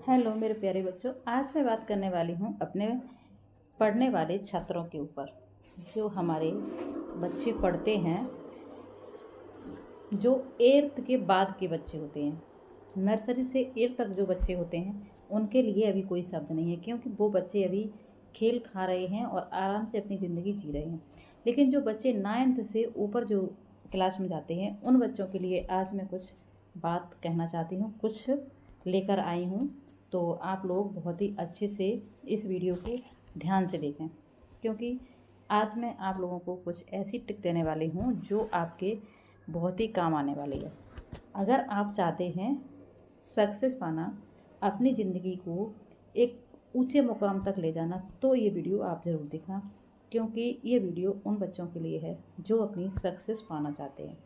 Hello मेरे प्यारे बच्चों, आज मैं बात करने वाली हूँ अपने पढ़ने वाले छात्रों के ऊपर। जो हमारे बच्चे पढ़ते हैं, जो 8th के बाद के बच्चे होते हैं, नर्सरी से 8th तक जो बच्चे होते हैं, उनके लिए अभी कोई शब्द नहीं है, क्योंकि वो बच्चे अभी खेल खा रहे हैं और आराम से अपनी ज़िंदगी जी रहे हैं। लेकिन जो बच्चे 9th से ऊपर जो क्लास में जाते हैं, उन बच्चों के लिए आज मैं कुछ बात कहना चाहती हूँ, कुछ लेकर आई हूँ। तो आप लोग बहुत ही अच्छे से इस वीडियो को ध्यान से देखें, क्योंकि आज मैं आप लोगों को कुछ ऐसी टिप देने वाली हूँ जो आपके बहुत ही काम आने वाली है। अगर आप चाहते हैं सक्सेस पाना, अपनी ज़िंदगी को एक ऊंचे मुकाम तक ले जाना, तो ये वीडियो आप ज़रूर देखना, क्योंकि ये वीडियो उन बच्चों के लिए है जो अपनी सक्सेस पाना चाहते हैं।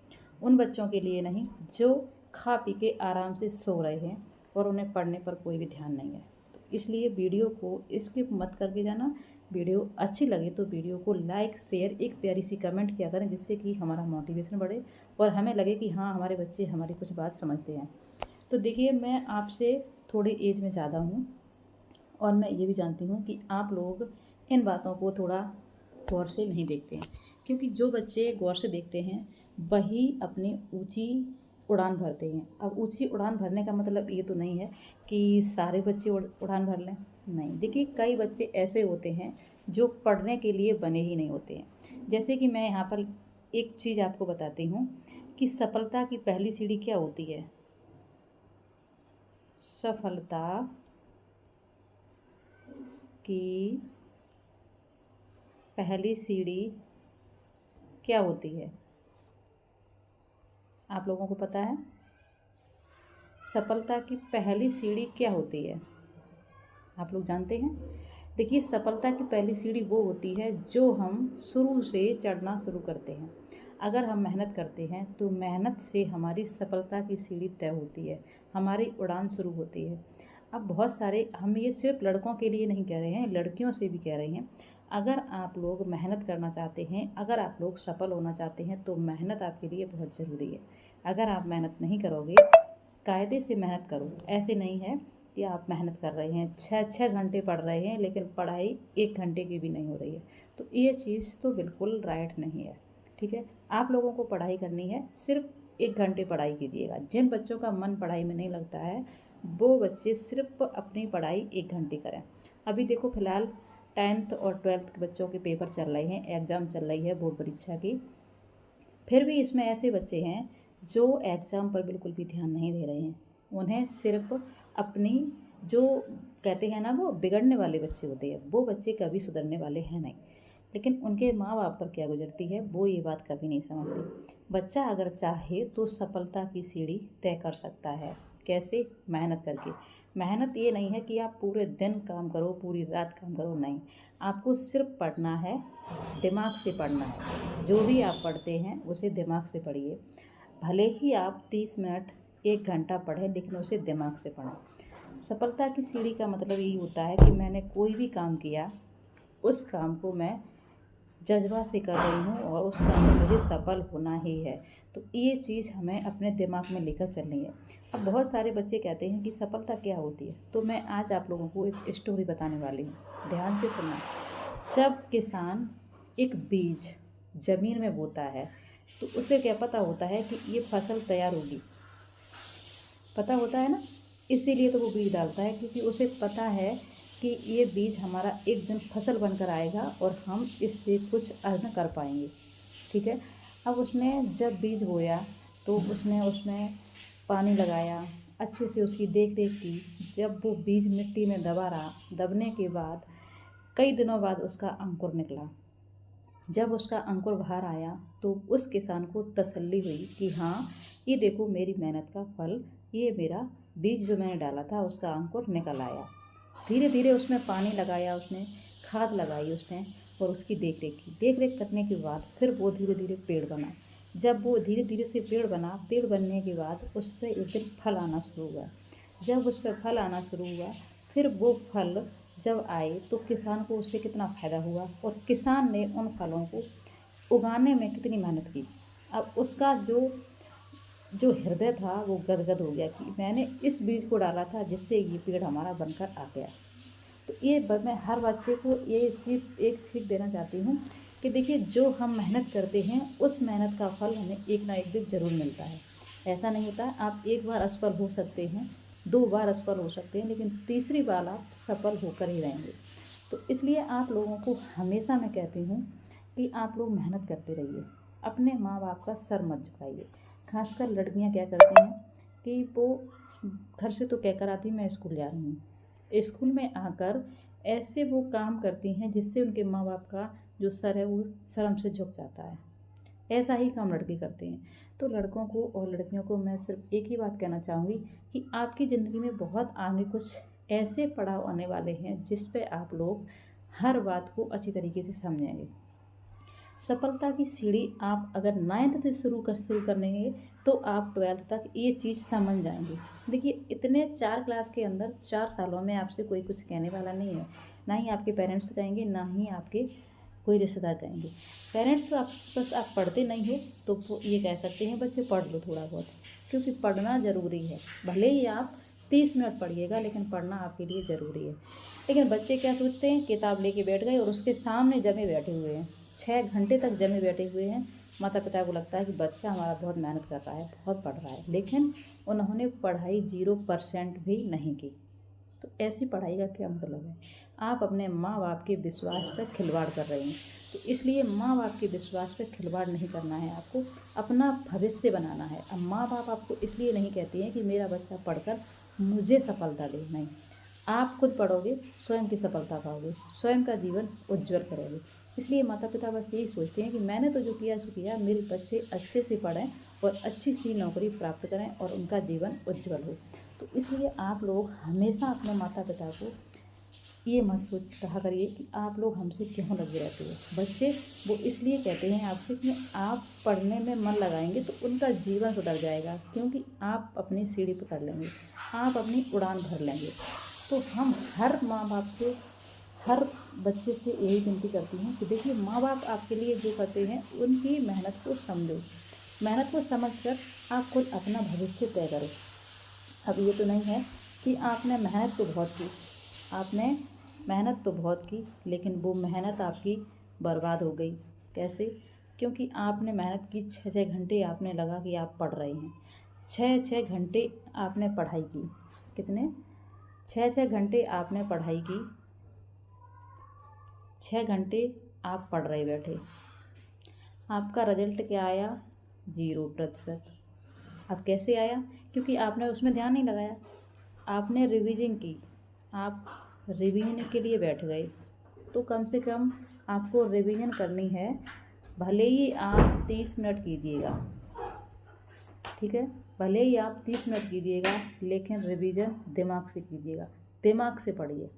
उन बच्चों के लिए नहीं जो खा पी के आराम से सो रहे हैं और उन्हें पढ़ने पर कोई भी ध्यान नहीं है। तो इसलिए वीडियो को स्किप मत करके जाना। वीडियो अच्छी लगे तो वीडियो को लाइक, शेयर, एक प्यारी सी कमेंट किया करें, जिससे कि हमारा मोटिवेशन बढ़े और हमें लगे कि हाँ, हमारे बच्चे हमारी कुछ बात समझते हैं। तो देखिए, मैं आपसे थोड़ी एज में ज़्यादा हूँ और मैं ये भी जानती हूँ कि आप लोग इन बातों को थोड़ा गौर से नहीं देखते हैं, क्योंकि जो बच्चे गौर से देखते हैं वही अपनी ऊंची उड़ान भरते हैं। अब ऊंची उड़ान भरने का मतलब ये तो नहीं है कि सारे बच्चे उड़ान भर लें। नहीं, देखिए, कई बच्चे ऐसे होते हैं जो पढ़ने के लिए बने ही नहीं होते हैं। जैसे कि मैं यहाँ पर एक चीज़ आपको बताती हूँ कि सफलता की पहली सीढ़ी क्या होती है। सफलता की पहली सीढ़ी क्या होती है, आप लोगों को पता है? सफलता की पहली सीढ़ी क्या होती है, आप लोग जानते हैं? देखिए, सफलता की पहली सीढ़ी वो होती है जो हम शुरू से चढ़ना शुरू करते हैं। अगर हम मेहनत करते हैं तो मेहनत से हमारी सफलता की सीढ़ी तय होती है, हमारी उड़ान शुरू होती है। अब बहुत सारे, हम ये सिर्फ लड़कों के लिए नहीं कह रहे हैं, लड़कियों से भी कह रहे हैं। अगर आप लोग मेहनत करना चाहते हैं, अगर आप लोग सफल होना चाहते हैं, तो मेहनत आपके लिए बहुत ज़रूरी है। अगर आप मेहनत नहीं करोगे, कायदे से मेहनत करो। ऐसे नहीं है कि आप मेहनत कर रहे हैं, 6-6 घंटे पढ़ रहे हैं, लेकिन पढ़ाई 1 घंटे की भी नहीं हो रही है, तो ये चीज़ तो बिल्कुल राइट नहीं है। ठीक है, आप लोगों को पढ़ाई करनी है, सिर्फ 1 घंटे पढ़ाई कीजिएगा। जिन बच्चों का मन पढ़ाई में नहीं लगता है, वो बच्चे सिर्फ अपनी पढ़ाई 1 घंटे करें। अभी देखो, फिलहाल 10th और 12th के बच्चों के पेपर चल रहे हैं, एग्ज़ाम चल रही है बोर्ड परीक्षा की। फिर भी इसमें ऐसे बच्चे हैं जो एग्ज़ाम पर बिल्कुल भी ध्यान नहीं दे रहे हैं। उन्हें सिर्फ अपनी, जो कहते हैं ना, वो बिगड़ने वाले बच्चे होते हैं, वो बच्चे कभी सुधरने वाले हैं नहीं। लेकिन उनके माँ बाप पर क्या गुजरती है, वो ये बात कभी नहीं समझती। बच्चा अगर चाहे तो सफलता की सीढ़ी तय कर सकता है। कैसे? मेहनत करके। मेहनत ये नहीं है कि आप पूरे दिन काम करो, पूरी रात काम करो, नहीं। आपको सिर्फ पढ़ना है, दिमाग से पढ़ना है। जो भी आप पढ़ते हैं उसे दिमाग से पढ़िए। भले ही आप 30 मिनट 1 घंटा पढ़ें, लेकिन उसे दिमाग से पढ़ें। सफलता की सीढ़ी का मतलब यही होता है कि मैंने कोई भी काम किया, उस काम को मैं जज्बा से कर रही हूँ और उस काम में मुझे सफल होना ही है। तो ये चीज़ हमें अपने दिमाग में लेकर चलनी है। अब बहुत सारे बच्चे कहते हैं कि सफलता क्या होती है, तो मैं आज आप लोगों को एक स्टोरी बताने वाली हूँ, ध्यान से सुनना। जब किसान एक बीज ज़मीन में बोता है, तो उसे क्या पता होता है कि ये फसल तैयार होगी? पता होता है ना। इसीलिए तो वो बीज डालता है, क्योंकि उसे पता है कि ये बीज हमारा एक दिन फसल बनकर आएगा और हम इससे कुछ अर्न कर पाएंगे। ठीक है। अब उसने जब बीज बोया तो उसने उसमें पानी लगाया, अच्छे से उसकी देख रेख की। जब वो बीज मिट्टी में दबा रहा, दबने के बाद कई दिनों बाद उसका अंकुर निकला। जब उसका अंकुर बाहर आया तो उस किसान को तसल्ली हुई कि हाँ, ये देखो मेरी मेहनत का फल, ये मेरा बीज जो मैंने डाला था उसका अंकुर निकल आया। धीरे धीरे उसमें पानी लगाया, उसने खाद लगाई उसने, और उसकी देख रेख की। देख रेख करने के बाद फिर वो धीरे धीरे पेड़ बना। जब वो धीरे धीरे से पेड़ बना, पेड़ बनने के बाद उस पर एक दिन फल आना शुरू हुआ। जब उस पर फल आना शुरू हुआ, फिर वो फल जब आए तो किसान को उससे कितना फ़ायदा हुआ, और किसान ने उन फलों को उगाने में कितनी मेहनत की। अब उसका जो जो हृदय था वो गदगद हो गया कि मैंने इस बीज को डाला था जिससे ये पेड़ हमारा बनकर आ गया। तो ये मैं हर बच्चे को ये सिर्फ एक सीख देना चाहती हूँ कि देखिए, जो हम मेहनत करते हैं उस मेहनत का फल हमें एक ना एक दिन ज़रूर मिलता है। ऐसा नहीं होता है आप एक बार असफल हो सकते हैं, 2 बार असफल हो सकते हैं, लेकिन तीसरी बार आप सफल होकर ही रहेंगे। तो इसलिए आप लोगों को हमेशा मैं कहती हूँ कि आप लोग मेहनत करते रहिए, अपने माँ बाप का सर मत झुकाइए। खासकर लड़कियाँ क्या करती हैं कि वो घर से तो कहकर आती मैं स्कूल जा रही हूँ, स्कूल में आकर ऐसे वो काम करती हैं जिससे उनके माँ बाप का जो सर है वो शर्म से झुक जाता है। ऐसा ही काम लड़के करते हैं। तो लड़कों को और लड़कियों को मैं सिर्फ एक ही बात कहना चाहूँगी कि आपकी ज़िंदगी में बहुत आगे कुछ ऐसे पड़ाव आने वाले हैं जिस पे आप लोग हर बात को अच्छी तरीके से समझेंगे। सफलता की सीढ़ी आप अगर 9th से शुरू करेंगे तो आप 12th तक ये चीज़ समझ जाएंगे। देखिए, इतने 4 क्लास के अंदर 4 सालों में आपसे कोई कुछ कहने वाला नहीं है। ना ही आपके पेरेंट्स कहेंगे, ना ही आपके कोई रिश्तेदार कहेंगे। पेरेंट्स तो आप बस आप पढ़ते नहीं हो तो वो ये कह सकते हैं बच्चे पढ़ लो थोड़ा बहुत, क्योंकि पढ़ना ज़रूरी है। भले ही आप 30 मिनट पढ़िएगा लेकिन पढ़ना आपके लिए ज़रूरी है। लेकिन बच्चे क्या सोचते हैं, किताब लेके बैठ गए और उसके सामने जमे बैठे हुए हैं, 6 घंटे तक जमे बैठे हुए हैं। माता पिता को लगता है कि बच्चा हमारा बहुत मेहनत कर रहा है, बहुत पढ़ रहा है, लेकिन उन्होंने पढ़ाई 0% भी नहीं की। तो ऐसी पढ़ाई का क्या मतलब है? आप अपने माँ बाप के विश्वास पर खिलवाड़ कर रहे हैं। तो इसलिए माँ बाप के विश्वास पर खिलवाड़ नहीं करना है, आपको अपना भविष्य बनाना है। अब माँ बाप आपको इसलिए नहीं कहती हैं कि मेरा बच्चा पढ़कर मुझे सफलता दे, नहीं। आप खुद पढ़ोगे, स्वयं की सफलता पाओगे, स्वयं का जीवन उज्जवल करोगे। इसलिए माता पिता बस यही सोचते हैं कि मैंने तो जो किया सो किया, मेरे बच्चे अच्छे से पढ़ें और अच्छी सी नौकरी प्राप्त करें और उनका जीवन उज्जवल हो। तो इसलिए आप लोग हमेशा अपने माता पिता को ये मत सोच कहा करिए कि आप लोग हमसे क्यों लगे रहते हो। बच्चे वो इसलिए कहते हैं आपसे कि आप पढ़ने में मन लगाएंगे तो उनका जीवन सुधर जाएगा, क्योंकि आप अपनी सीढ़ी पकड़ लेंगे, आप अपनी उड़ान भर लेंगे। तो हम हर माँ बाप से, हर बच्चे से यही विनती करती हूँ कि देखिए, माँ बाप आपके लिए जो करते हैं उनकी मेहनत को समझो, मेहनत को समझकर आप खुद अपना भविष्य तय करो। अब ये तो नहीं है कि आपने मेहनत तो बहुत की, आपने मेहनत तो बहुत की, लेकिन वो मेहनत आपकी बर्बाद हो गई। कैसे? क्योंकि आपने मेहनत की, 6-6 घंटे आपने लगा कि आप पढ़ रहे हैं, 6-6 घंटे आपने पढ़ाई की। कितने? 6-6 घंटे आपने पढ़ाई की, 6 घंटे आप पढ़ रहे बैठे। आपका रिजल्ट क्या आया? 0%। अब कैसे आया? क्योंकि आपने उसमें ध्यान नहीं लगाया, आपने रिवीजन की, आप रिवीजन के लिए बैठ गए। तो कम से कम आपको रिवीजन करनी है, भले ही आप 30 मिनट कीजिएगा, ठीक है, भले ही आप 30 मिनट कीजिएगा, लेकिन रिवीजन दिमाग से कीजिएगा, दिमाग से पढ़िए।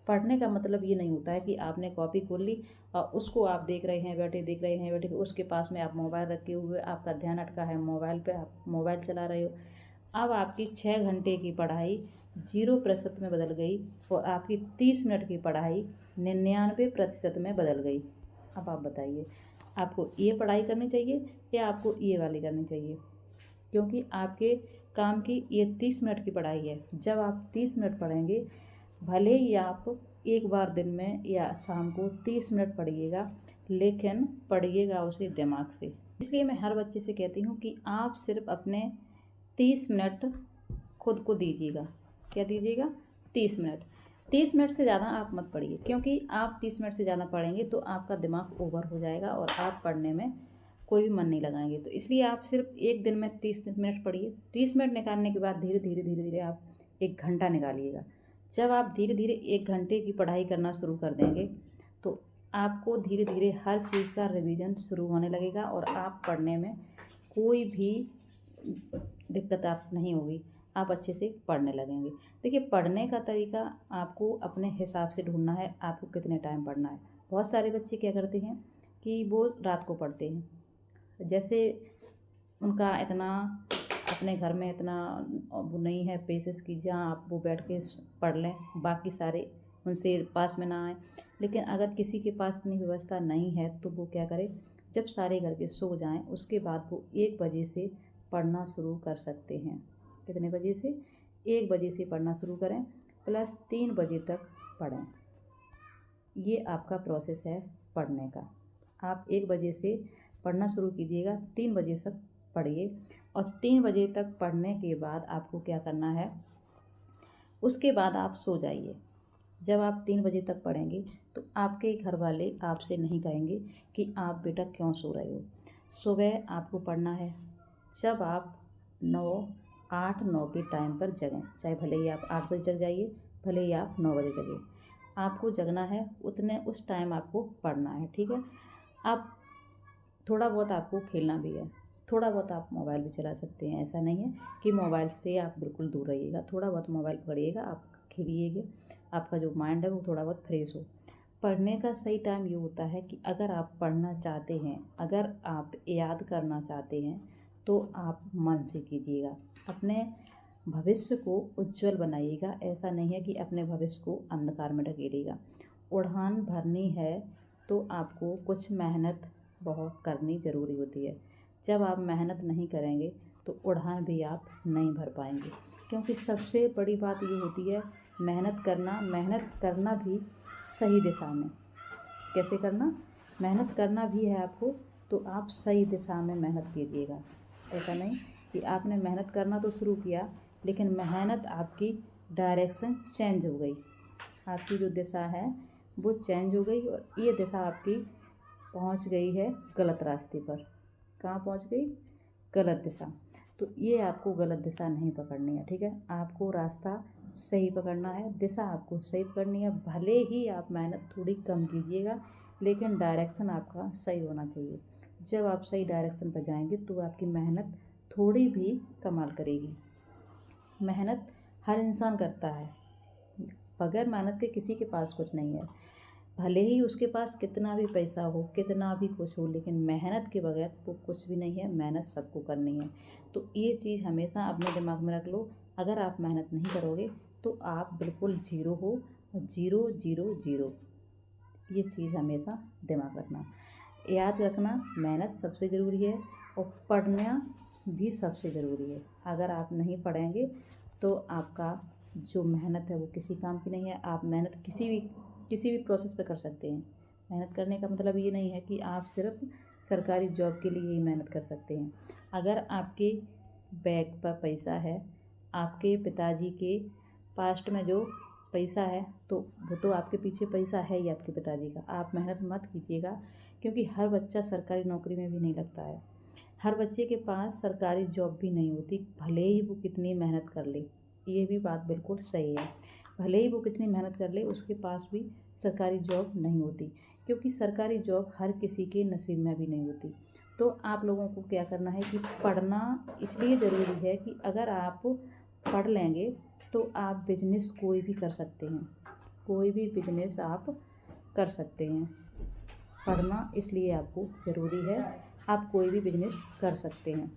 पढ़ने का मतलब ये नहीं होता है कि आपने कॉपी खोल ली और उसको आप देख रहे हैं बैठे, देख रहे हैं बैठे, उसके पास में आप मोबाइल रखे हुए, आपका ध्यान अटका है मोबाइल पे, आप मोबाइल चला रहे हो। अब आपकी 6 घंटे की पढ़ाई 0% में बदल गई और आपकी 30 मिनट की पढ़ाई 99% में बदल गई। अब आप बताइए, आपको ये पढ़ाई करनी चाहिए या आपको ये वाली करनी चाहिए? क्योंकि आपके काम की ये 30 मिनट की पढ़ाई है। जब आप 30 मिनट पढ़ेंगे, भले ही आप एक बार दिन में या शाम को 30 मिनट पढ़िएगा, लेकिन पढ़िएगा उसे दिमाग से। इसलिए मैं हर बच्चे से कहती हूँ कि आप सिर्फ अपने 30 मिनट खुद को दीजिएगा। क्या दीजिएगा? 30 मिनट। 30 मिनट से ज़्यादा आप मत पढ़िए, क्योंकि आप 30 मिनट से ज़्यादा पढ़ेंगे तो आपका दिमाग ओवर हो जाएगा और आप पढ़ने में कोई भी मन नहीं लगाएंगे। तो इसलिए आप सिर्फ एक दिन में 30 मिनट पढ़िए। 30 मिनट निकालने के बाद धीरे धीरे धीरे धीरे आप 1 घंटा निकालिएगा। जब आप धीरे धीरे 1 घंटे की पढ़ाई करना शुरू कर देंगे तो आपको धीरे धीरे हर चीज़ का रिवीजन शुरू होने लगेगा और आप पढ़ने में कोई भी दिक्कत आप नहीं होगी, आप अच्छे से पढ़ने लगेंगे। देखिए, पढ़ने का तरीका आपको अपने हिसाब से ढूंढना है, आपको कितने टाइम पढ़ना है। बहुत सारे बच्चे क्या करते हैं कि वो रात को पढ़ते हैं, जैसे उनका इतना अपने घर में इतना वो नहीं है पेशेंस की जहाँ आप वो बैठ के पढ़ लें, बाकी सारे उनसे पास में ना आए। लेकिन अगर किसी के पास इतनी व्यवस्था नहीं है तो वो क्या करे, जब सारे घर के सो जाएं उसके बाद वो 1 बजे से पढ़ना शुरू कर सकते हैं। कितने बजे से? 1 बजे से पढ़ना शुरू करें प्लस 3 बजे तक पढ़ें। ये आपका प्रोसेस है पढ़ने का। आप 1 बजे से पढ़ना शुरू कीजिएगा, 3 बजे तक पढ़िए और 3 बजे तक पढ़ने के बाद आपको क्या करना है, उसके बाद आप सो जाइए। जब आप 3 बजे तक पढ़ेंगे तो आपके घर वाले आपसे नहीं कहेंगे कि आप बेटा क्यों सो रहे हो। सुबह आपको पढ़ना है। जब आप 8-9 के टाइम पर जगें, चाहे भले ही आप 8 बजे जग जाइए, भले ही आप 9 बजे जगें, आपको जगना है उस टाइम आपको पढ़ना है, ठीक है। आप थोड़ा बहुत आपको खेलना भी है, थोड़ा बहुत आप मोबाइल भी चला सकते हैं। ऐसा नहीं है कि मोबाइल से आप बिल्कुल दूर रहिएगा, थोड़ा बहुत मोबाइल पकड़िएगा, आप खेलिएगा, आपका जो माइंड है वो थोड़ा बहुत फ्रेश हो। पढ़ने का सही टाइम ये होता है कि अगर आप पढ़ना चाहते हैं, अगर आप याद करना चाहते हैं तो आप मन से कीजिएगा। अपने भविष्य को उज्जवल बनाइएगा। ऐसा नहीं है कि अपने भविष्य को अंधकार में ढकेलिएगा। उड़ान भरनी है तो आपको कुछ मेहनत बहुत करनी ज़रूरी होती है। जब आप मेहनत नहीं करेंगे तो उड़ान भी आप नहीं भर पाएंगे, क्योंकि सबसे बड़ी बात ये होती है मेहनत करना भी सही दिशा में। कैसे करना? मेहनत करना भी है आपको तो आप सही दिशा में मेहनत कीजिएगा। ऐसा नहीं कि आपने मेहनत करना तो शुरू किया लेकिन मेहनत आपकी डायरेक्शन चेंज हो गई, आपकी जो दिशा है वो चेंज हो गई और ये दिशा आपकी पहुंच गई है गलत रास्ते पर। कहाँ पहुंच गई? गलत दिशा। तो ये आपको गलत दिशा नहीं पकड़नी है, ठीक है। आपको रास्ता सही पकड़ना है, दिशा आपको सही पकड़नी है। भले ही आप मेहनत थोड़ी कम कीजिएगा लेकिन डायरेक्शन आपका सही होना चाहिए। जब आप सही डायरेक्शन पर जाएंगे तो आपकी मेहनत थोड़ी भी कमाल करेगी। मेहनत हर इंसान करता है, बगैर मेहनत के किसी के पास कुछ नहीं है। भले ही उसके पास कितना भी पैसा हो, कितना भी कुछ हो, लेकिन मेहनत के बगैर वो कुछ भी नहीं है। मेहनत सबको करनी है। तो ये चीज़ हमेशा अपने दिमाग में रख लो। अगर आप मेहनत नहीं करोगे तो आप बिल्कुल ज़ीरो हो, और ज़ीरो ज़ीरो ज़ीरो। ये चीज़ हमेशा दिमाग रखना, याद रखना। मेहनत सबसे ज़रूरी है और पढ़ना भी सबसे ज़रूरी है। अगर आप नहीं पढ़ेंगे तो आपका जो मेहनत है वो किसी काम की नहीं है। आप मेहनत किसी भी प्रोसेस पे कर सकते हैं। मेहनत करने का मतलब ये नहीं है कि आप सिर्फ सरकारी जॉब के लिए ही मेहनत कर सकते हैं। अगर आपके बैग पर पैसा है, आपके पिताजी के पास्ट में जो पैसा है तो वो तो आपके पीछे पैसा है ही आपके पिताजी का। आप मेहनत मत कीजिएगा, क्योंकि हर बच्चा सरकारी नौकरी में भी नहीं लगता है। हर बच्चे के पास सरकारी जॉब भी नहीं होती, भले ही वो कितनी मेहनत कर ले। ये भी बात बिल्कुल सही है, भले ही वो कितनी मेहनत कर ले उसके पास भी सरकारी जॉब नहीं होती, क्योंकि सरकारी जॉब हर किसी के नसीब में भी नहीं होती। तो आप लोगों को क्या करना है कि पढ़ना इसलिए ज़रूरी है कि अगर आप पढ़ लेंगे तो आप बिजनेस कोई भी कर सकते हैं, कोई भी बिजनेस आप कर सकते हैं। पढ़ना इसलिए आपको ज़रूरी है, आप कोई भी बिजनेस कर सकते हैं।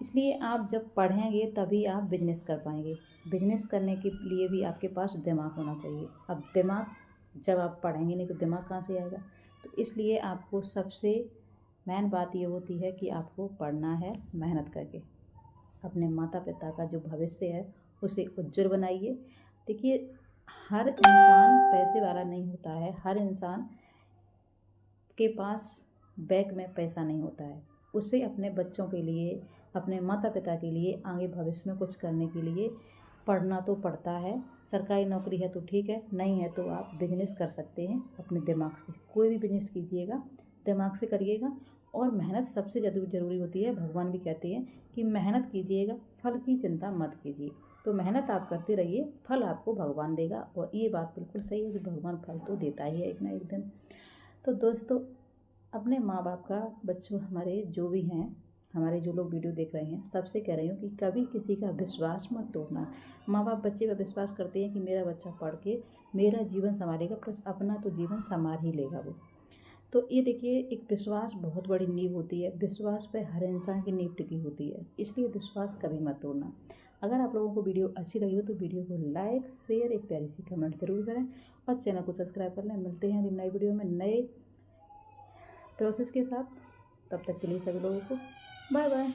इसलिए आप जब पढ़ेंगे तभी आप बिजनेस कर पाएंगे। बिजनेस करने के लिए भी आपके पास दिमाग होना चाहिए। अब दिमाग जब आप पढ़ेंगे नहीं तो दिमाग कहाँ से आएगा? तो इसलिए आपको सबसे मेन बात ये होती है कि आपको पढ़ना है मेहनत करके। अपने माता पिता का जो भविष्य है उसे उज्जवल बनाइए। देखिए, हर इंसान पैसे वाला नहीं होता है, हर इंसान के पास बैंक में पैसा नहीं होता है। उसे अपने बच्चों के लिए, अपने माता पिता के लिए, आगे भविष्य में कुछ करने के लिए पढ़ना तो पड़ता है। सरकारी नौकरी है तो ठीक है, नहीं है तो आप बिजनेस कर सकते हैं अपने दिमाग से। कोई भी बिजनेस कीजिएगा दिमाग से करिएगा, और मेहनत सबसे ज़रूरी होती है। भगवान भी कहते हैं कि मेहनत कीजिएगा, फल की चिंता मत कीजिए। तो मेहनत आप करते रहिए, फल आपको भगवान देगा। और ये बात बिल्कुल सही है कि भगवान फल तो देता ही है एक ना एक दिन। तो दोस्तों, अपने माँ बाप का, बच्चों हमारे जो भी हैं, हमारे जो लोग वीडियो देख रहे हैं, सबसे कह रही हूँ कि कभी किसी का विश्वास मत तोड़ना। माँ बाप बच्चे पर विश्वास करते हैं कि मेरा बच्चा पढ़ के मेरा जीवन संभालेगा, प्लस अपना तो जीवन संभाल ही लेगा वो। तो ये देखिए, एक विश्वास बहुत बड़ी नींव होती है। विश्वास पे हर इंसान की नींव टिकी होती है, इसलिए विश्वास कभी मत तोड़ना। अगर आप लोगों को वीडियो अच्छी लगी हो तो वीडियो को लाइक, शेयर, एक प्यारी सी कमेंट जरूर करें और चैनल को सब्सक्राइब कर लें। मिलते हैं अगली नई वीडियो में नए प्रोसेस के साथ। तब तक के लिए सभी लोगों को बाय बाय।